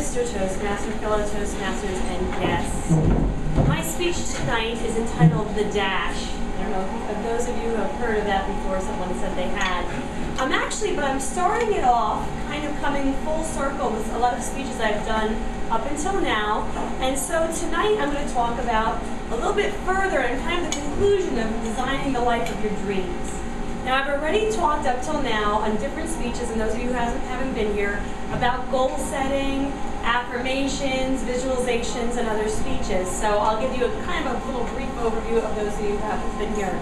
Mr. Toastmaster, fellow Toastmasters, and guests. My speech tonight is entitled The Dash. I don't know if those of you who have heard of that before, someone said they had. But I'm starting it off kind of coming full circle with a lot of speeches I've done up until now. And so tonight I'm going to talk about a little bit further and kind of the conclusion of designing the life of your dreams. Now, I've already talked up till now on different speeches, and those of you who haven't been here, about goal setting, affirmations, visualizations, and other speeches. So I'll give you a kind of a little brief overview of those of you who haven't been here.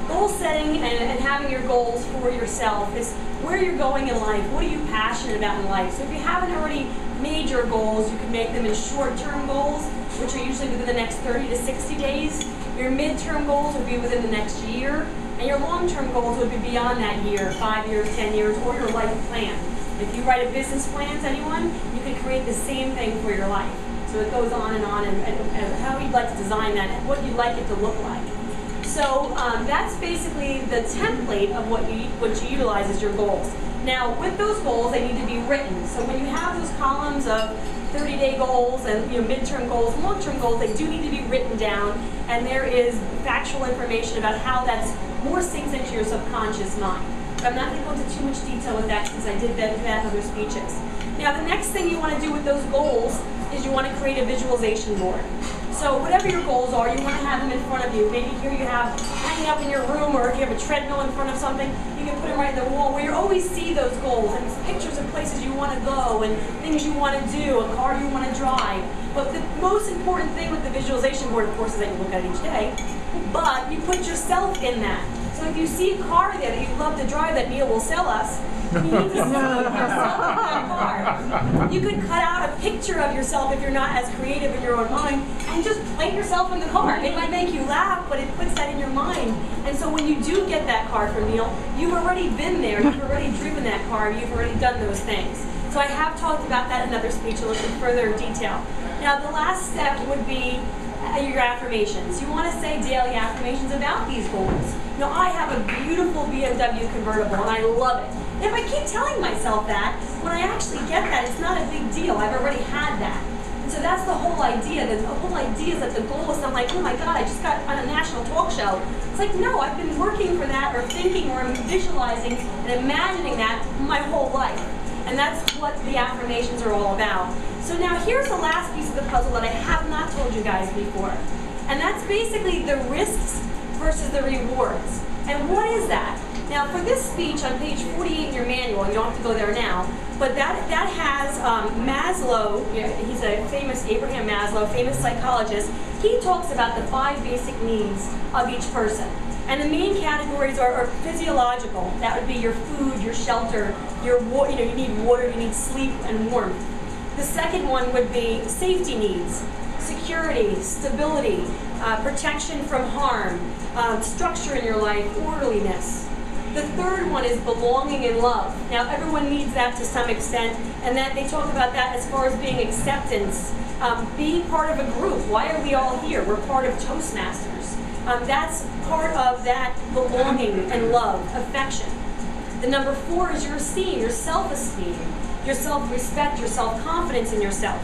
Goal setting and having your goals for yourself is where you're going in life. What are you passionate about in life? So if you haven't already made your goals, you can make them in short-term goals, which are usually within the next 30 to 60 days. Your mid-term goals would be within the next year. And your long-term goals would be beyond that year, 5 years, 10 years, or your life plan. If you write a business plan to anyone, you can create the same thing for your life. So it goes on and how you'd like to design that and what you'd like it to look like. So that's basically the template of what you utilize as your goals. Now, with those goals, they need to be written. So when you have those columns of 30-day goals and midterm goals, long-term goals, they do need to be written down, and there is factual information about how that's more sinks into your subconscious mind. But I'm not going to go into too much detail with that since I did that in other speeches. Now, the next thing you want to do with those goals is you want to create a visualization board. So whatever your goals are, you want to have them in front of you. Maybe here you have hanging up in your room, or if you have a treadmill in front of something, you can put them right in the wall where you always see those goals and pictures of places you want to go and things you want to do, a car you want to drive. But the most important thing with the visualization board, of course, is that you look at it each day, but you put yourself in that. So if you see a car there that you'd love to drive that Neil will sell us, you need to see yourself in that car. You could cut out a picture of yourself if you're not as creative in your own mind and just plate yourself in the car. It might make you laugh, but it puts that in your mind. And so when you do get that car from Neil, you've already been there, you've already driven that car, you've already done those things. So I have talked about that in another speech a little bit further in detail. Now the last step would be your affirmations. You want to say daily affirmations about these goals. Now, I have a beautiful BMW convertible, and I love it. And if I keep telling myself that, when I actually get that, it's not a big deal. I've already had that. And so that's the whole idea. The whole idea is that the goal is, I'm like, oh my God, I just got on a national talk show. It's like, no, I've been working for that, or thinking, or visualizing, and imagining that my whole life. And that's what the affirmations are all about. So now here's the last piece of the puzzle that I have not told you guys before. And that's basically the risks versus the rewards. And what is that? Now for this speech on page 48 in your manual, you don't have to go there now, but that has Maslow, he's a famous, Abraham Maslow, famous psychologist. He talks about the 5 basic needs of each person. And the main categories are physiological. That would be your food, your shelter, you need water, you need sleep and warmth. The second one would be safety needs, security, stability, protection from harm, structure in your life, orderliness. The third one is belonging and love. Now everyone needs that to some extent, and that they talk about that as far as being acceptance, being part of a group. Why are we all here? We're part of Toastmasters. That's part of that belonging and love, affection. The number 4 is your esteem, your self-esteem, your self-respect, your self-confidence in yourself.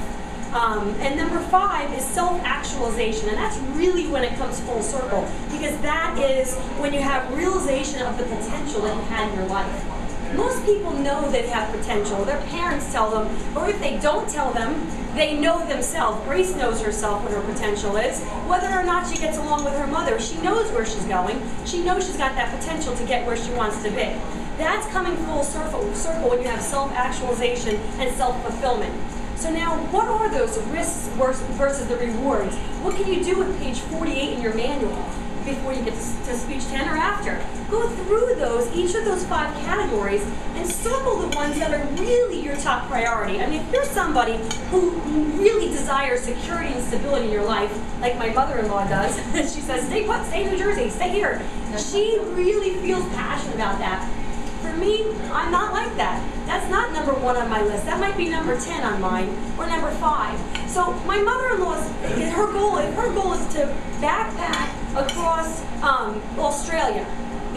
And number 5 is self-actualization, and that's really when it comes full circle, because that is when you have realization of the potential that you had in your life. Most people know they have potential. Their parents tell them, or if they don't tell them, they know themselves. Grace knows herself what her potential is. Whether or not she gets along with her mother, she knows where she's going. She knows she's got that potential to get where she wants to be. That's coming full circle when you have self-actualization and self-fulfillment. So now, what are those risks versus the rewards? What can you do with page 48 in your manual before you get to speech 10 or after? Go through each of those 5 categories, and circle the ones that are really your top priority. I mean, if you're somebody who really desires security and stability in your life, like my mother-in-law does, she says, stay put, stay in New Jersey, stay here. She really feels passionate about that. For me, I'm not like that. That's not number 1 on my list. That might be number 10 on mine, or number 5. So my mother-in-law's, her goal is to backpack across Australia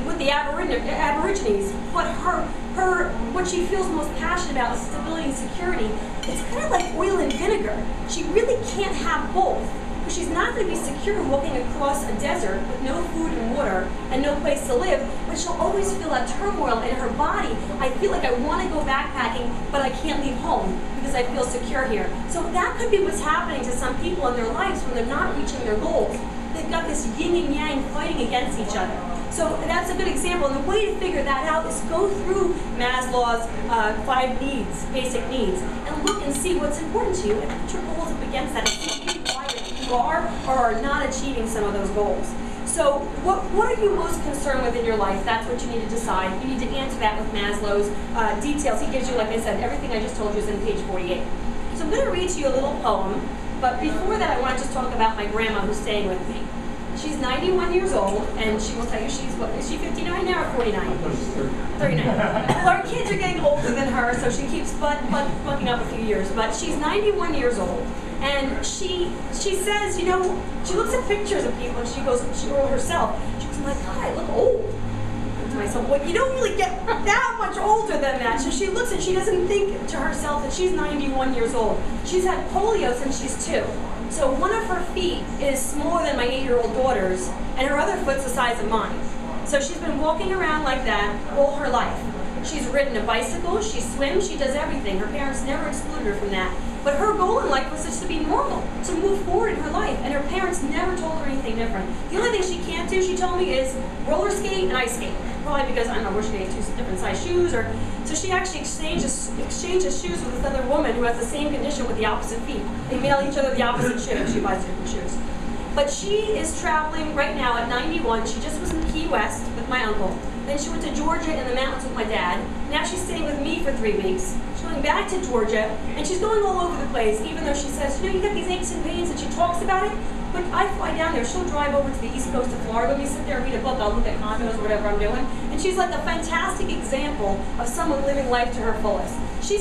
with the Aborigines, but her what she feels most passionate about is stability and security. It's kind of like oil and vinegar. She really can't have both. Because she's not going to be secure walking across a desert with no food and water and no place to live, but she'll always feel that turmoil in her body. I feel like I want to go backpacking, but I can't leave home because I feel secure here. So that could be what's happening to some people in their lives when they're not reaching their goals. They've got this yin and yang fighting against each other. So that's a good example. And the way to figure that out is go through Maslow's 5 needs, basic needs, and look and see what's important to you and put your goals up against that and see why you are or are not achieving some of those goals. So what are you most concerned with in your life? That's what you need to decide. You need to answer that with Maslow's details. He gives you, like I said, everything I just told you is in page 48. So I'm going to read to you a little poem, but before that I want to just talk about my grandma who's staying with me. She's 91 years old, and she will tell you she's, what, is she 59 now or 49? 39. Well, our kids are getting older than her, so she keeps bucking up a few years. But she's 91 years old, and she says, you know, she looks at pictures of people, and she goes herself, she goes, my God, I look old. To myself, well, you don't really get that much older than that. So she looks and she doesn't think to herself that she's 91 years old. She's had polio since she's 2. So one of her feet is smaller than my 8-year-old daughter's, and her other foot's the size of mine. So she's been walking around like that all her life. She's ridden a bicycle, she swims, she does everything. Her parents never excluded her from that. But her goal in life was just to be normal, to move forward in her life, and her parents never told her anything different. The only thing she can't do, she told me, is roller skate and ice skate. Probably because, I don't know, we're getting 2 different size shoes, or so she actually exchanges shoes with this other woman who has the same condition with the opposite feet. They mail each other the opposite shoes. She buys different shoes. But she is traveling right now at 91. She just was in Key West with my uncle. Then she went to Georgia in the mountains with my dad. Now she's staying with me for 3 weeks. She's going back to Georgia, and she's going all over the place, even though she says, you know, you get these aches and pains, and she talks about it. But I fly down there, she'll drive over to the east coast of Florida, let me sit there and read a book, I'll look at condos, whatever I'm doing. And she's like a fantastic example of someone living life to her fullest. She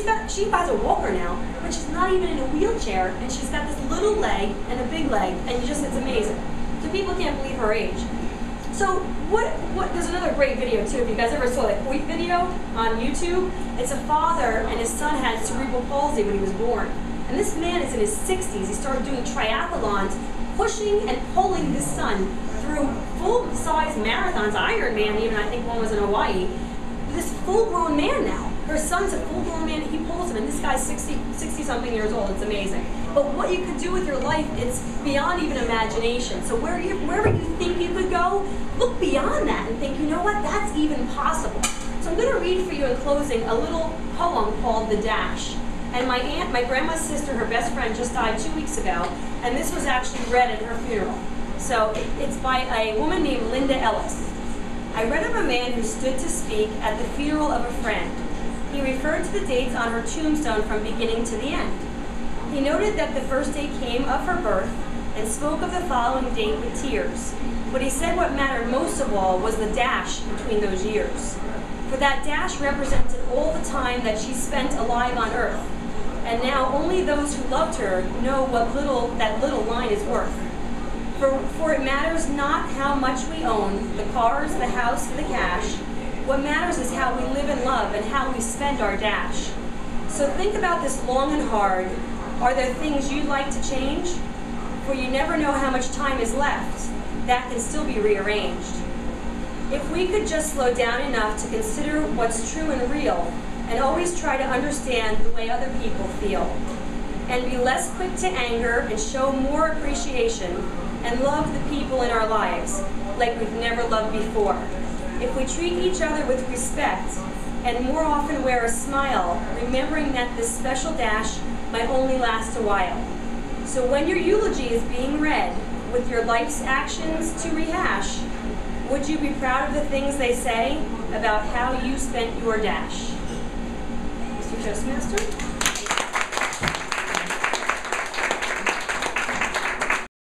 buys a walker now, but she's not even in a wheelchair, and she's got this little leg and a big leg, and it's amazing. So people can't believe her age. So there's another great video too, if you guys ever saw that Coit video on YouTube. It's a father and his son had cerebral palsy when he was born. And this man is in his 60s. He started doing triathlons, pushing and pulling his son through full-size marathons, Ironman even, I think one was in Hawaii. This full-grown man now. Her son's a full-grown man, he pulls him, and this guy's 60-something years old. It's amazing. But what you could do with your life, it's beyond even imagination. So wherever you think you could go, look beyond that and think, you know what, that's even possible. So I'm going to read for you in closing a little poem called The Dash. And my aunt, my grandma's sister, her best friend, just died 2 weeks ago, and this was actually read at her funeral. So it's by a woman named Linda Ellis. I read of a man who stood to speak at the funeral of a friend. He referred to the dates on her tombstone from beginning to the end. He noted that the first day came of her birth and spoke of the following date with tears. But he said what mattered most of all was the dash between those years. For that dash represented all the time that she spent alive on earth. And now only those who loved her know what that little line is worth. For it matters not how much we own, the cars, the house, the cash. What matters is how we live and love and how we spend our dash. So think about this long and hard. Are there things you'd like to change? For you never know how much time is left. That can still be rearranged. If we could just slow down enough to consider what's true and real, and always try to understand the way other people feel, and be less quick to anger and show more appreciation, and love the people in our lives like we've never loved before. If we treat each other with respect, and more often wear a smile, remembering that this special dash might only last a while. So when your eulogy is being read, with your life's actions to rehash, would you be proud of the things they say about how you spent your dash? Mr. Toastmaster?